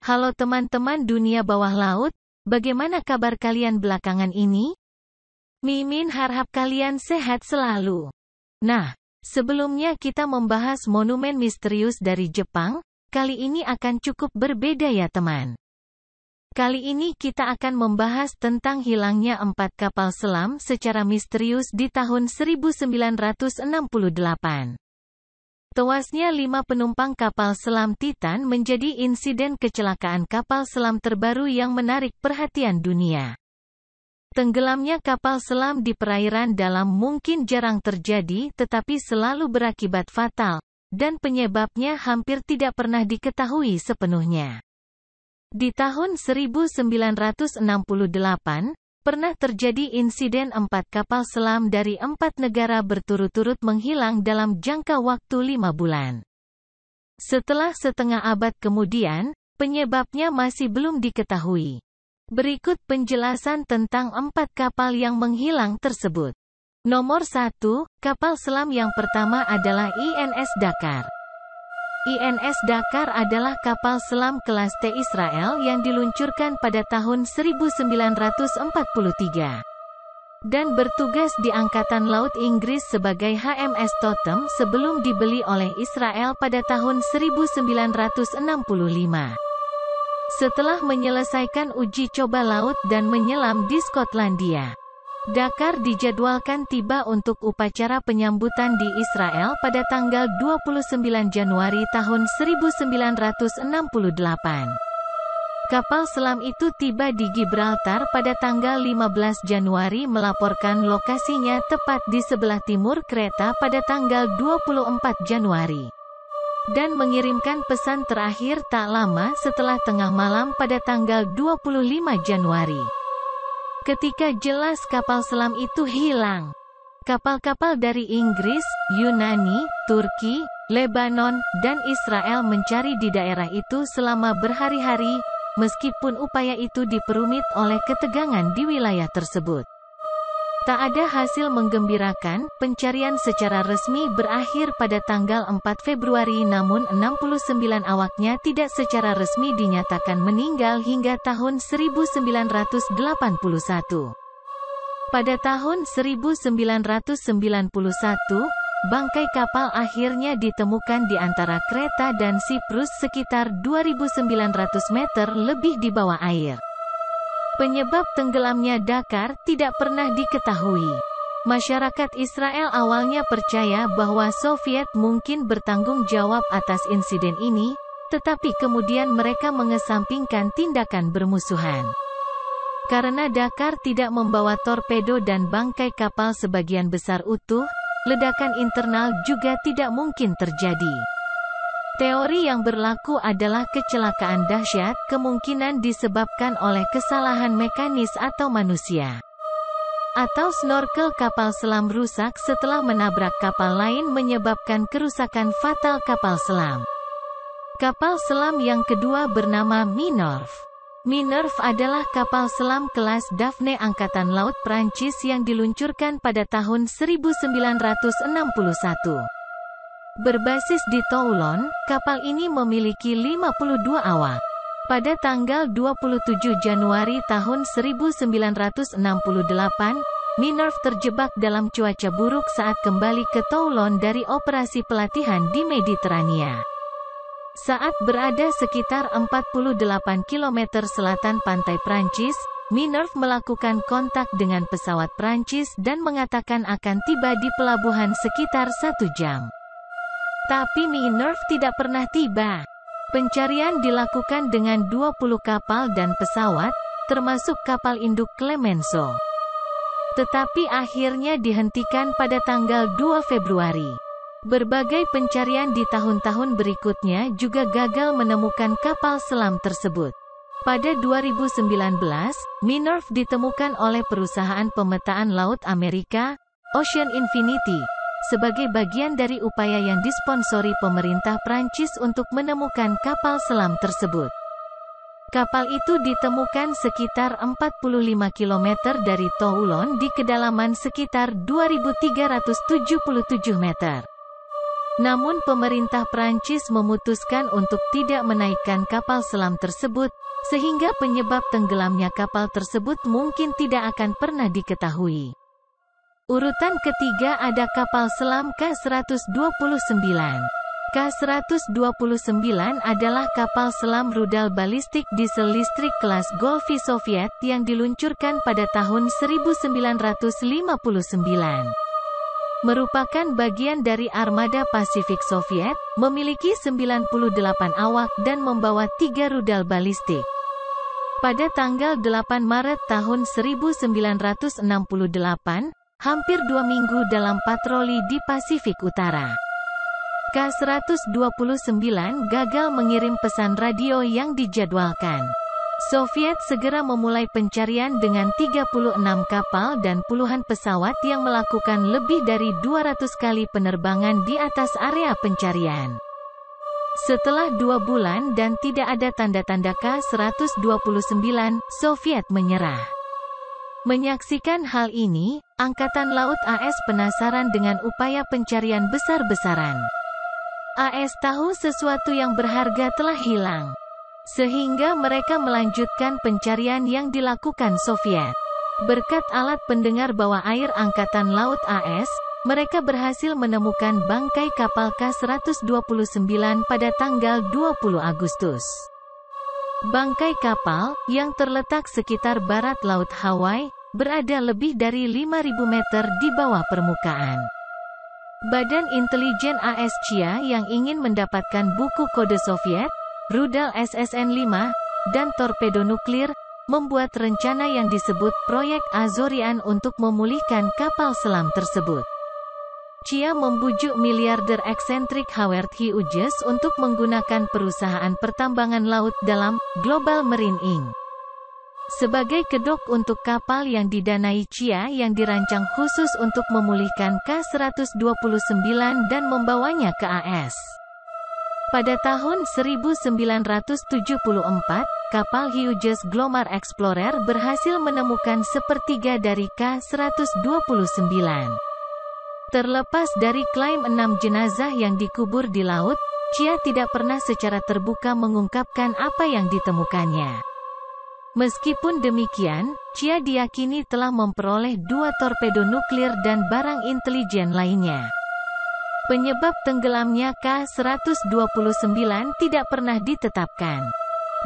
Halo teman-teman dunia bawah laut, bagaimana kabar kalian belakangan ini? Mimin harap kalian sehat selalu. Nah, sebelumnya kita membahas monumen misterius dari Jepang, kali ini akan cukup berbeda ya teman. Kali ini kita akan membahas tentang hilangnya 4 kapal selam secara misterius di tahun 1968. Tewasnya 5 penumpang kapal selam Titan menjadi insiden kecelakaan kapal selam terbaru yang menarik perhatian dunia. Tenggelamnya kapal selam di perairan dalam mungkin jarang terjadi tetapi selalu berakibat fatal, dan penyebabnya hampir tidak pernah diketahui sepenuhnya. Di tahun 1968, pernah terjadi insiden 4 kapal selam dari 4 negara berturut-turut menghilang dalam jangka waktu 5 bulan. Setelah setengah abad kemudian, penyebabnya masih belum diketahui. Berikut penjelasan tentang 4 kapal yang menghilang tersebut. Nomor 1, kapal selam yang pertama adalah INS Dakar. INS Dakar adalah kapal selam kelas T Israel yang diluncurkan pada tahun 1943. Dan bertugas di Angkatan Laut Inggris sebagai HMS Totem sebelum dibeli oleh Israel pada tahun 1965. Setelah menyelesaikan uji coba laut dan menyelam di Skotlandia, Dakar dijadwalkan tiba untuk upacara penyambutan di Israel pada tanggal 29 Januari tahun 1968. Kapal selam itu tiba di Gibraltar pada tanggal 15 Januari melaporkan lokasinya tepat di sebelah timur kereta pada tanggal 24 Januari. Dan mengirimkan pesan terakhir tak lama setelah tengah malam pada tanggal 25 Januari. Ketika jelas kapal selam itu hilang, kapal-kapal dari Inggris, Yunani, Turki, Lebanon, dan Israel mencari di daerah itu selama berhari-hari, meskipun upaya itu diperumit oleh ketegangan di wilayah tersebut. Tak ada hasil menggembirakan, pencarian secara resmi berakhir pada tanggal 4 Februari namun 69 awaknya tidak secara resmi dinyatakan meninggal hingga tahun 1981. Pada tahun 1991, bangkai kapal akhirnya ditemukan di antara Kreta dan Siprus sekitar 2.900 meter lebih di bawah air. Penyebab tenggelamnya Dakar tidak pernah diketahui. Masyarakat Israel awalnya percaya bahwa Soviet mungkin bertanggung jawab atas insiden ini, tetapi kemudian mereka mengesampingkan tindakan bermusuhan. Karena Dakar tidak membawa torpedo dan bangkai kapal sebagian besar utuh, ledakan internal juga tidak mungkin terjadi. Teori yang berlaku adalah kecelakaan dahsyat kemungkinan disebabkan oleh kesalahan mekanis atau manusia. Atau snorkel kapal selam rusak setelah menabrak kapal lain menyebabkan kerusakan fatal kapal selam. Kapal selam yang kedua bernama Minerve. Minerve adalah kapal selam kelas Daphne Angkatan Laut Prancis yang diluncurkan pada tahun 1961. Berbasis di Toulon, kapal ini memiliki 52 awak. Pada tanggal 27 Januari tahun 1968, Minerve terjebak dalam cuaca buruk saat kembali ke Toulon dari operasi pelatihan di Mediterania. Saat berada sekitar 48 km selatan pantai Prancis, Minerve melakukan kontak dengan pesawat Prancis dan mengatakan akan tiba di pelabuhan sekitar 1 jam. Tapi Minerve tidak pernah tiba. Pencarian dilakukan dengan 20 kapal dan pesawat, termasuk kapal induk Clemenceau. Tetapi akhirnya dihentikan pada tanggal 2 Februari. Berbagai pencarian di tahun-tahun berikutnya juga gagal menemukan kapal selam tersebut. Pada 2019, Minerve ditemukan oleh perusahaan pemetaan laut Amerika, Ocean Infinity, sebagai bagian dari upaya yang disponsori pemerintah Prancis untuk menemukan kapal selam tersebut. Kapal itu ditemukan sekitar 45 km dari Toulon di kedalaman sekitar 2.377 meter. Namun pemerintah Prancis memutuskan untuk tidak menaikkan kapal selam tersebut, sehingga penyebab tenggelamnya kapal tersebut mungkin tidak akan pernah diketahui. Urutan ketiga ada kapal selam K-129. K-129 adalah kapal selam rudal balistik diesel listrik kelas Golfi Soviet yang diluncurkan pada tahun 1959. Merupakan bagian dari armada Pasifik Soviet, memiliki 98 awak dan membawa 3 rudal balistik. Pada tanggal 8 Maret tahun 1968, hampir 2 minggu dalam patroli di Pasifik Utara, K-129 gagal mengirim pesan radio yang dijadwalkan. Soviet segera memulai pencarian dengan 36 kapal dan puluhan pesawat yang melakukan lebih dari 200 kali penerbangan di atas area pencarian. Setelah 2 bulan dan tidak ada tanda-tanda K-129, Soviet menyerah. Menyaksikan hal ini, Angkatan Laut AS penasaran dengan upaya pencarian besar-besaran. AS tahu sesuatu yang berharga telah hilang, sehingga mereka melanjutkan pencarian yang dilakukan Soviet. Berkat alat pendengar bawah air Angkatan Laut AS, mereka berhasil menemukan bangkai kapal K-129 pada tanggal 20 Agustus. Bangkai kapal, yang terletak sekitar barat Laut Hawaii, berada lebih dari 5.000 meter di bawah permukaan. Badan Intelijen AS CIA yang ingin mendapatkan buku kode Soviet, rudal SSN-5, dan torpedo nuklir, membuat rencana yang disebut Proyek Azorian untuk memulihkan kapal selam tersebut. CIA membujuk miliarder eksentrik Howard Hughes untuk menggunakan perusahaan pertambangan laut dalam Global Marine Inc. sebagai kedok untuk kapal yang didanai CIA yang dirancang khusus untuk memulihkan K-129 dan membawanya ke AS. Pada tahun 1974, kapal Hughes Glomar Explorer berhasil menemukan sepertiga dari K-129. Terlepas dari klaim 6 jenazah yang dikubur di laut, CIA tidak pernah secara terbuka mengungkapkan apa yang ditemukannya. Meskipun demikian, CIA diyakini telah memperoleh 2 torpedo nuklir dan barang intelijen lainnya. Penyebab tenggelamnya K-129 tidak pernah ditetapkan.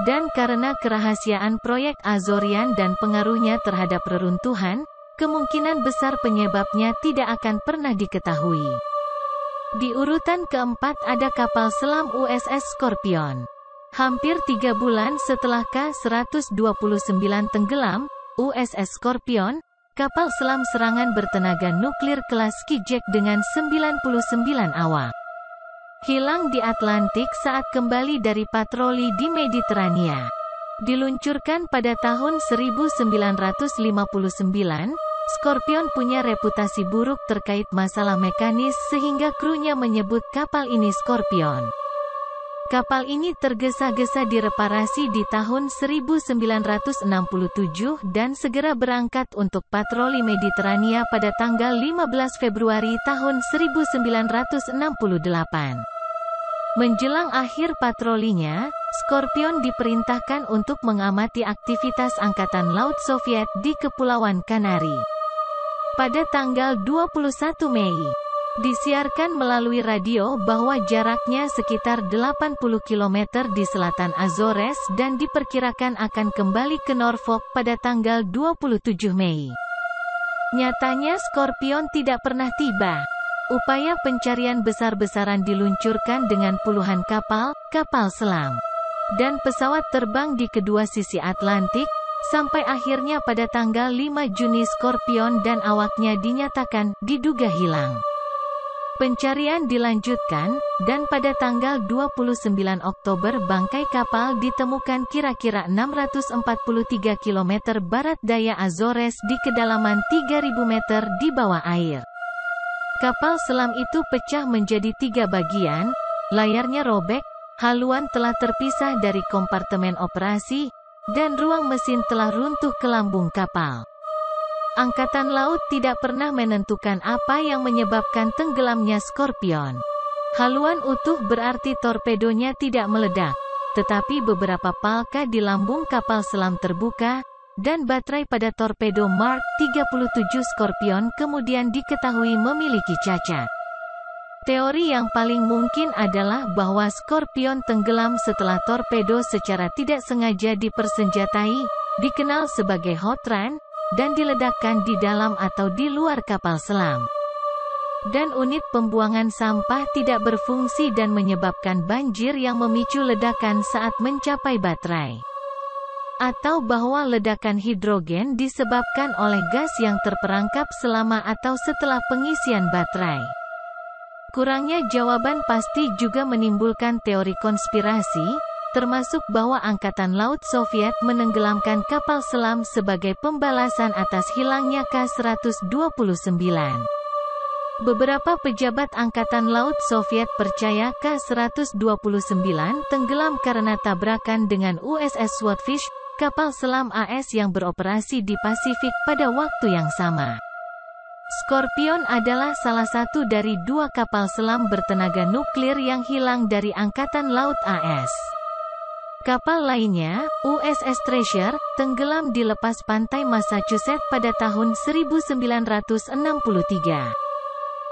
Dan karena kerahasiaan proyek Azorian dan pengaruhnya terhadap reruntuhan, kemungkinan besar penyebabnya tidak akan pernah diketahui. Di urutan keempat ada kapal selam USS Scorpion. Hampir 3 bulan setelah K-129 tenggelam, USS Scorpion, kapal selam serangan bertenaga nuklir kelas Skijek dengan 99 awak, hilang di Atlantik saat kembali dari patroli di Mediterania. Diluncurkan pada tahun 1959, Scorpion punya reputasi buruk terkait masalah mekanis sehingga krunya menyebut kapal ini Scorpion. Kapal ini tergesa-gesa direparasi di tahun 1967 dan segera berangkat untuk patroli Mediterania pada tanggal 15 Februari tahun 1968. Menjelang akhir patrolinya, Scorpion diperintahkan untuk mengamati aktivitas Angkatan Laut Soviet di Kepulauan Kanari. Pada tanggal 21 Mei, disiarkan melalui radio bahwa jaraknya sekitar 80 km di selatan Azores dan diperkirakan akan kembali ke Norfolk pada tanggal 27 Mei. Nyatanya Scorpion tidak pernah tiba. Upaya pencarian besar-besaran diluncurkan dengan puluhan kapal selam, dan pesawat terbang di kedua sisi Atlantik, sampai akhirnya pada tanggal 5 Juni Scorpion dan awaknya dinyatakan diduga hilang. Pencarian dilanjutkan, dan pada tanggal 29 Oktober bangkai kapal ditemukan kira-kira 643 km barat daya Azores di kedalaman 3.000 meter di bawah air. Kapal selam itu pecah menjadi 3 bagian, layarnya robek, haluan telah terpisah dari kompartemen operasi, dan ruang mesin telah runtuh ke lambung kapal. Angkatan Laut tidak pernah menentukan apa yang menyebabkan tenggelamnya Scorpion. Haluan utuh berarti torpedonya tidak meledak, tetapi beberapa palka di lambung kapal selam terbuka, dan baterai pada torpedo Mark 37 Scorpion kemudian diketahui memiliki cacat. Teori yang paling mungkin adalah bahwa Scorpion tenggelam setelah torpedo secara tidak sengaja dipersenjatai, dikenal sebagai hot run, dan diledakkan di dalam atau di luar kapal selam. Dan unit pembuangan sampah tidak berfungsi dan menyebabkan banjir yang memicu ledakan saat mencapai baterai. Atau bahwa ledakan hidrogen disebabkan oleh gas yang terperangkap selama atau setelah pengisian baterai. Kurangnya jawaban pasti juga menimbulkan teori konspirasi, termasuk bahwa Angkatan Laut Soviet menenggelamkan kapal selam sebagai pembalasan atas hilangnya K-129. Beberapa pejabat Angkatan Laut Soviet percaya K-129 tenggelam karena tabrakan dengan USS Swordfish, kapal selam AS yang beroperasi di Pasifik pada waktu yang sama. Scorpion adalah salah satu dari 2 kapal selam bertenaga nuklir yang hilang dari Angkatan Laut AS. Kapal lainnya, USS Treasure, tenggelam di lepas pantai Massachusetts pada tahun 1963.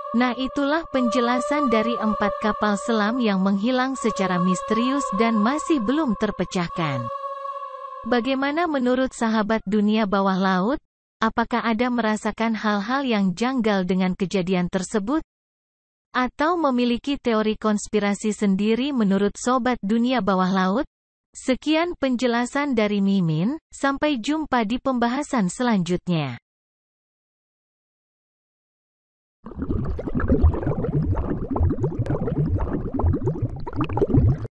Nah, itulah penjelasan dari 4 kapal selam yang menghilang secara misterius dan masih belum terpecahkan. Bagaimana menurut sahabat dunia bawah laut? Apakah ada merasakan hal-hal yang janggal dengan kejadian tersebut? Atau memiliki teori konspirasi sendiri menurut sobat dunia bawah laut? Sekian penjelasan dari Mimin, sampai jumpa di pembahasan selanjutnya.